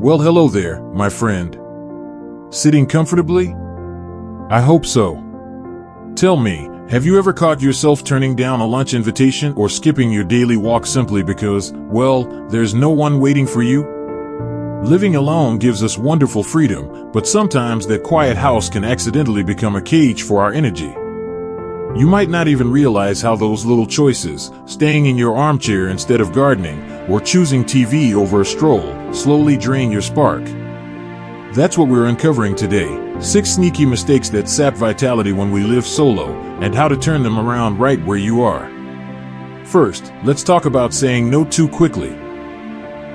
Well, hello there, my friend. Sitting comfortably? I hope so. Tell me, have you ever caught yourself turning down a lunch invitation or skipping your daily walk simply because, well, there's no one waiting for you? Living alone gives us wonderful freedom, but sometimes that quiet house can accidentally become a cage for our energy. You might not even realize how those little choices, staying in your armchair instead of gardening, or choosing TV over a stroll, slowly drain your spark. That's what we're uncovering today. 6 sneaky mistakes that sap vitality when we live solo, and how to turn them around right where you are. First, let's talk about saying no too quickly.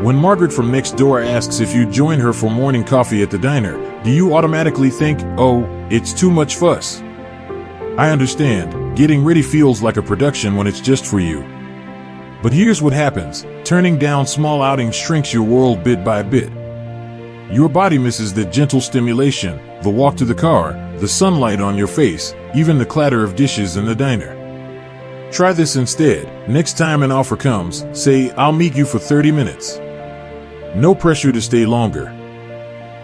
When Margaret from next door asks if you join her for morning coffee at the diner, do you automatically think, oh, it's too much fuss? I understand, getting ready feels like a production when it's just for you. But here's what happens. Turning down small outings shrinks your world bit by bit. Your body misses that gentle stimulation, the walk to the car, the sunlight on your face, even the clatter of dishes in the diner. Try this instead. Next time an offer comes, say, I'll meet you for 30 minutes. No pressure to stay longer.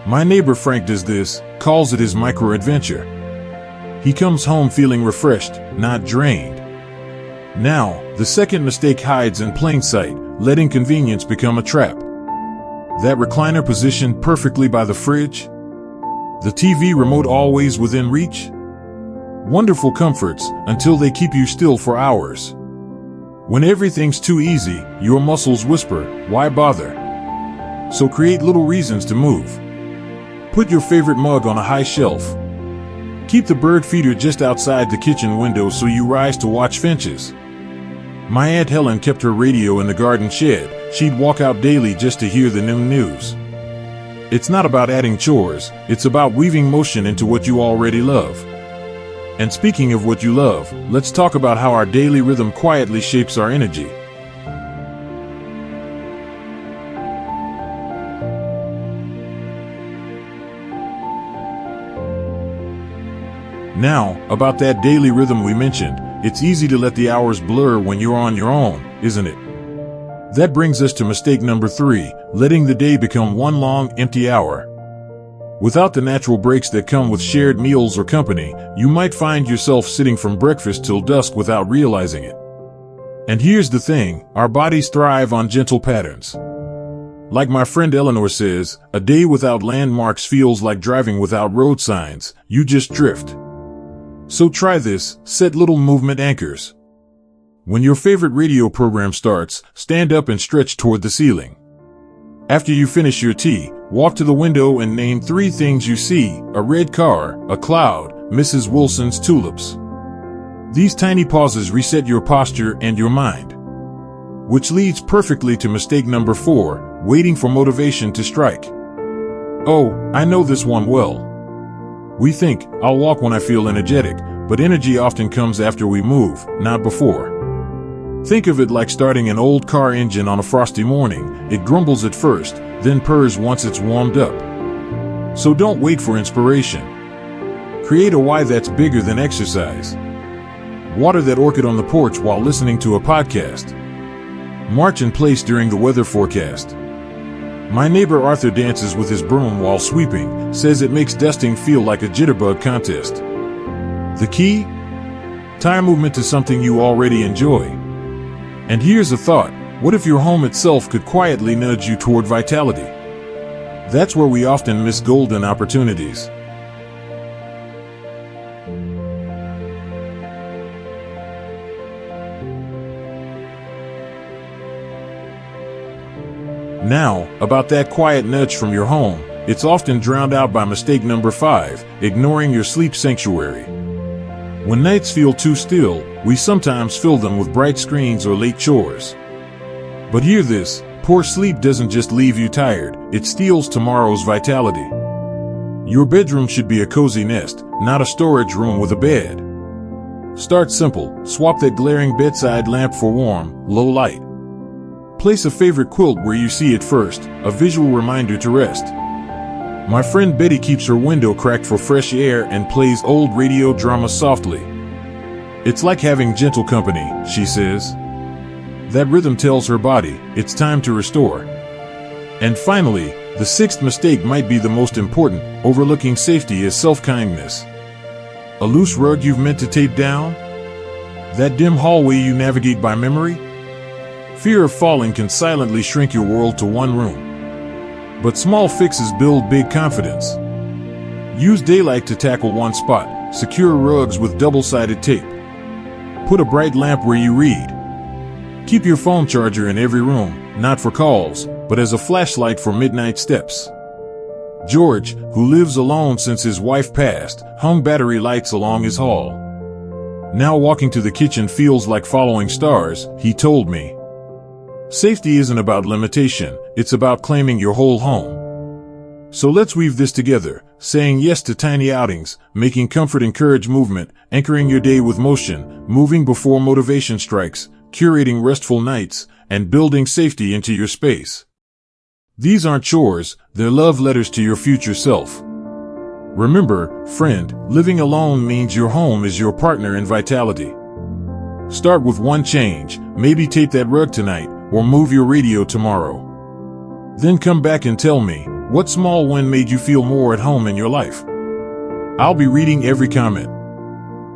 My neighbor Frank does this, calls it his micro-adventure. He comes home feeling refreshed, not drained. Now, the second mistake hides in plain sight, letting convenience become a trap. That recliner positioned perfectly by the fridge? The TV remote always within reach? Wonderful comforts, until they keep you still for hours. When everything's too easy, your muscles whisper, why bother? So create little reasons to move. Put your favorite mug on a high shelf. Keep the bird feeder just outside the kitchen window so you rise to watch finches. My Aunt Helen kept her radio in the garden shed. She'd walk out daily just to hear the noon news. It's not about adding chores, it's about weaving motion into what you already love. And speaking of what you love, let's talk about how our daily rhythm quietly shapes our energy. Now, about that daily rhythm we mentioned, it's easy to let the hours blur when you're on your own, isn't it? That brings us to mistake number 3, letting the day become one long, empty hour. Without the natural breaks that come with shared meals or company, you might find yourself sitting from breakfast till dusk without realizing it. And here's the thing, our bodies thrive on gentle patterns. Like my friend Eleanor says, a day without landmarks feels like driving without road signs, you just drift. So try this, set little movement anchors. When your favorite radio program starts, stand up and stretch toward the ceiling. After you finish your tea, walk to the window and name 3 things you see: a red car, a cloud, Mrs. Wilson's tulips. These tiny pauses reset your posture and your mind. Which leads perfectly to mistake number 4, waiting for motivation to strike. Oh, I know this one well. We think, I'll walk when I feel energetic, but energy often comes after we move, not before. Think of it like starting an old car engine on a frosty morning. It grumbles at first, then purrs once it's warmed up. So don't wait for inspiration. Create a why that's bigger than exercise. Water that orchid on the porch while listening to a podcast. March in place during the weather forecast. My neighbor Arthur dances with his broom while sweeping, says it makes dusting feel like a jitterbug contest. The key? Tie movement to something you already enjoy. And here's a thought, what if your home itself could quietly nudge you toward vitality? That's where we often miss golden opportunities. Now, about that quiet nudge from your home, it's often drowned out by mistake number 5, ignoring your sleep sanctuary. When nights feel too still, we sometimes fill them with bright screens or late chores. But hear this, poor sleep doesn't just leave you tired, it steals tomorrow's vitality. Your bedroom should be a cozy nest, not a storage room with a bed. Start simple, swap that glaring bedside lamp for warm, low light. Place a favorite quilt where you see it first, a visual reminder to rest. My friend Betty keeps her window cracked for fresh air and plays old radio drama softly. It's like having gentle company, she says. That rhythm tells her body, it's time to restore. And finally, The sixth mistake might be the most important. Overlooking safety is self-kindness. A loose rug you've meant to tape down? That dim hallway you navigate by memory? Fear of falling can silently shrink your world to one room. But small fixes build big confidence. Use daylight to tackle one spot. Secure rugs with double-sided tape. Put a bright lamp where you read. Keep your phone charger in every room, not for calls, but as a flashlight for midnight steps. George, who lives alone since his wife passed, hung battery lights along his hall. Now walking to the kitchen feels like following stars, he told me. Safety isn't about limitation, it's about claiming your whole home. So let's weave this together, saying yes to tiny outings, making comfort encourage movement, anchoring your day with motion, moving before motivation strikes, curating restful nights, and building safety into your space. These aren't chores, they're love letters to your future self. Remember, friend, living alone means your home is your partner in vitality. Start with one change, maybe tape that rug tonight, or move your radio tomorrow. Then come back and tell me, what small win made you feel more at home in your life? I'll be reading every comment.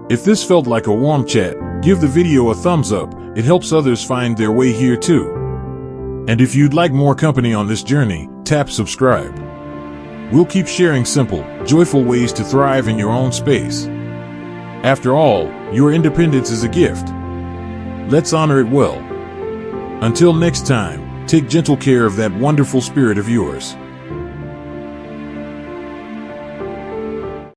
If this felt like a warm chat, give the video a thumbs up, it helps others find their way here too. And if you'd like more company on this journey, tap subscribe. We'll keep sharing simple, joyful ways to thrive in your own space. After all, your independence is a gift. Let's honor it well. Until next time, take gentle care of that wonderful spirit of yours.